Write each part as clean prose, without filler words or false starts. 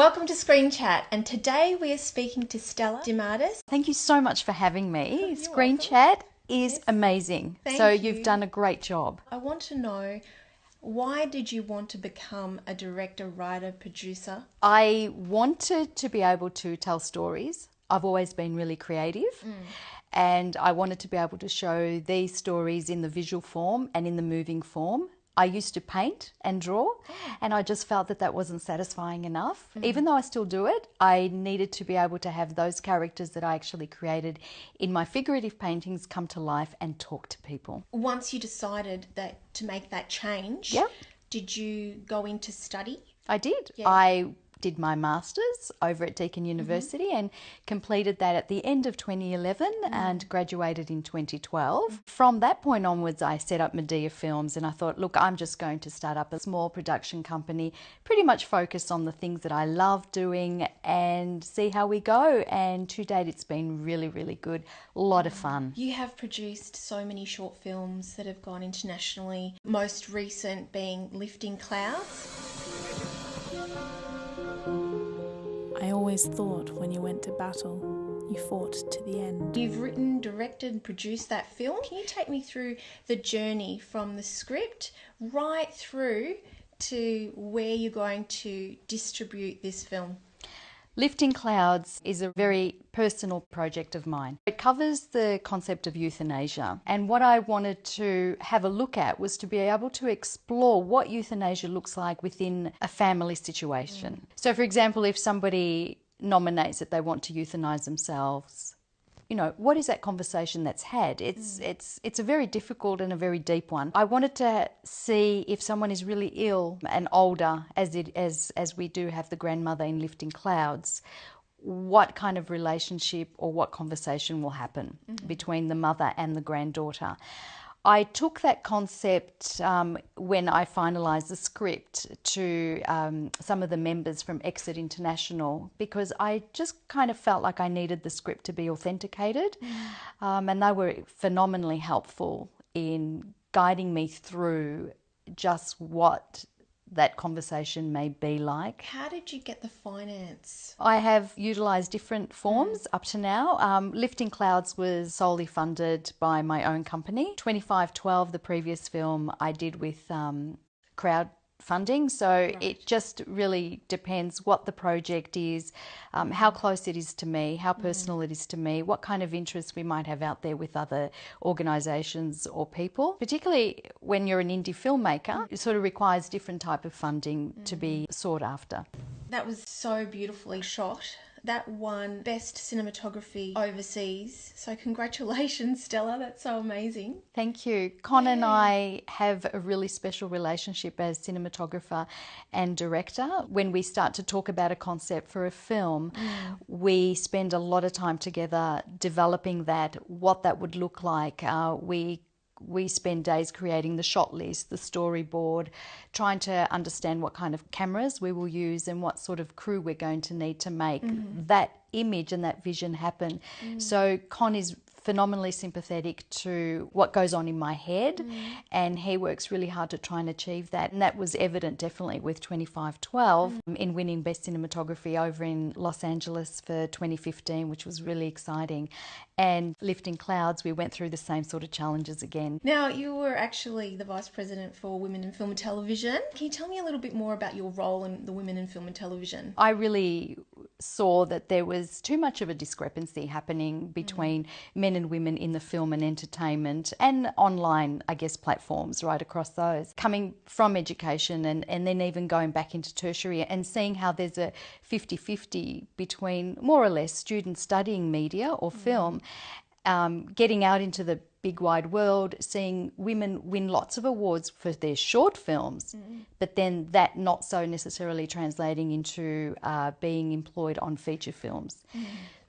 Welcome to Screen Chat, and today we are speaking to Stella DeMartis. Thank you so much for having me. You're Screen welcome. Chat is amazing. Thank You've you. done a great job. I want to know, why did you want to become a director, writer, producer? I wanted to be able to tell stories. I've always been really creative. And I wanted to be able to show these stories in the visual form and in the moving form. I used to paint and draw, and I just felt that that wasn't satisfying enough. Even though I still do it, I needed to be able to have those characters that I actually created in my figurative paintings come to life and talk to people. Once you decided that to make that change, Yep. did you go into study? I did. Yeah. I did my master's over at Deakin University and completed that at the end of 2011 and graduated in 2012. From that point onwards, I set up Medea Films, and I thought, look, I'm just going to start up a small production company, pretty much focused on the things that I love doing and see how we go. And to date, it's been really, really good. A lot of fun. You have produced so many short films that have gone internationally, most recent being Lifting Clouds. I always thought when you went to battle, you fought to the end. You've written, directed, and produced that film. Can you take me through the journey from the script right through to where you're going to distribute this film? Lifting Clouds is a very personal project of mine. It covers the concept of euthanasia, and what I wanted to have a look at was to be able to explore what euthanasia looks like within a family situation. So for example, if somebody nominates that they want to euthanize themselves, you know, what is that conversation that's had? It's a very difficult and a very deep one. I wanted to see if someone is really ill and older, as we do have the grandmother in Lifting Clouds, what kind of relationship or what conversation will happen between the mother and the granddaughter. I took that concept when I finalised the script to some of the members from Exit International, because I just kind of felt like I needed the script to be authenticated, and they were phenomenally helpful in guiding me through just what that conversation may be like. How did you get the finance? I have utilised different forms up to now. Lifting Clouds was solely funded by my own company. 2512, the previous film, I did with crowdfunding. So it just really depends what the project is, how close it is to me, how personal it is to me, what kind of interests we might have out there with other organisations or people. Particularly when you're an indie filmmaker, it sort of requires different type of funding to be sought after. That was so beautifully shot. That won Best Cinematography overseas. So congratulations, Stella. That's so amazing. Thank you. Con and I have a really special relationship as cinematographer and director. When we start to talk about a concept for a film, we spend a lot of time together developing that, what that would look like. We spend days creating the shot list, the storyboard, trying to understand what kind of cameras we will use and what sort of crew we're going to need to make that image and that vision happen. So Con is phenomenally sympathetic to what goes on in my head, and he works really hard to try and achieve that. And that was evident definitely with 2512 in winning Best Cinematography over in Los Angeles for 2015, which was really exciting. And Lifting Clouds, we went through the same sort of challenges again. Now, you were actually the Vice President for Women in Film and Television. Can you tell me a little bit more about your role in the Women in Film and Television? I really saw that there was too much of a discrepancy happening between men and women in the film and entertainment and online, I guess, platforms right across those. Coming from education and then even going back into tertiary and seeing how there's a 50-50 between more or less students studying media or film, getting out into the big wide world, seeing women win lots of awards for their short films, but then that not so necessarily translating into being employed on feature films.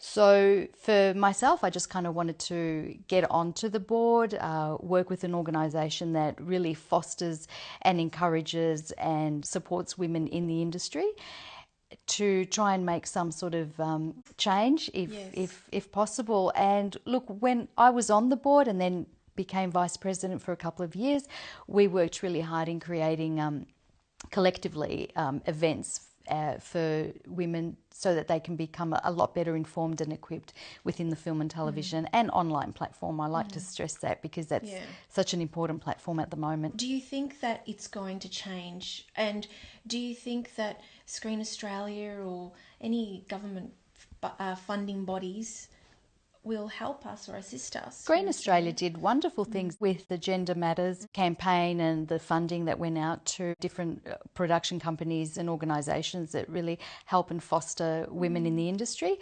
So for myself, I just kind of wanted to get onto the board, work with an organisation that really fosters and encourages and supports women in the industry, to try and make some sort of change if possible. And look, when I was on the board and then became vice president for a couple of years, we worked really hard in creating collectively events for women so that they can become a lot better informed and equipped within the film and television and online platform. I like to stress that because that's such an important platform at the moment. Do you think that it's going to change? And do you think that Screen Australia or any government funding bodies will help us or assist us? Screen Australia did wonderful things with the Gender Matters campaign and the funding that went out to different production companies and organisations that really help and foster women in the industry.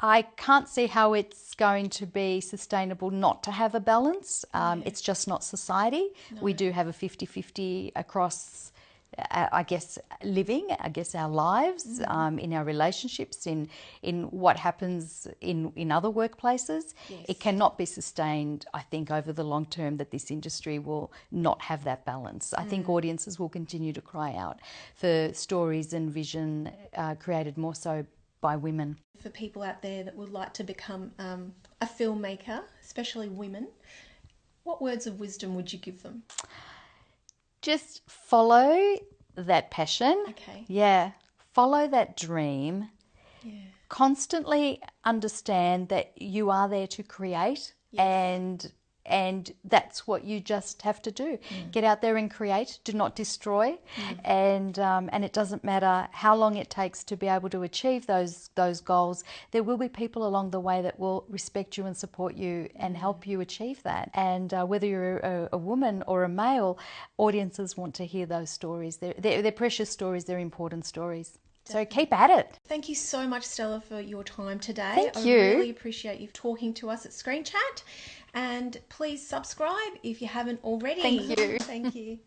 I can't see how it's going to be sustainable not to have a balance. It's just not society. No. We do have a 50-50 across I guess our lives, in our relationships, in what happens in other workplaces. Yes. It cannot be sustained, I think, over the long term that this industry will not have that balance. I think audiences will continue to cry out for stories and vision created more so by women. For people out there that would like to become a filmmaker, especially women, what words of wisdom would you give them? Just follow that passion. Okay. Yeah. Follow that dream. Yeah. Constantly understand that you are there to create. Yes. And that's what you just have to do. Get out there and create. Do not destroy. And it doesn't matter how long it takes to be able to achieve those goals. There will be people along the way that will respect you and support you and help you achieve that. And whether you're a woman or a male, audiences want to hear those stories. They're precious stories. They're important stories. So keep at it. Thank you so much, Stella, for your time today. Thank you. I really appreciate you talking to us at Screen Chat. And please subscribe if you haven't already. Thank you. Thank you.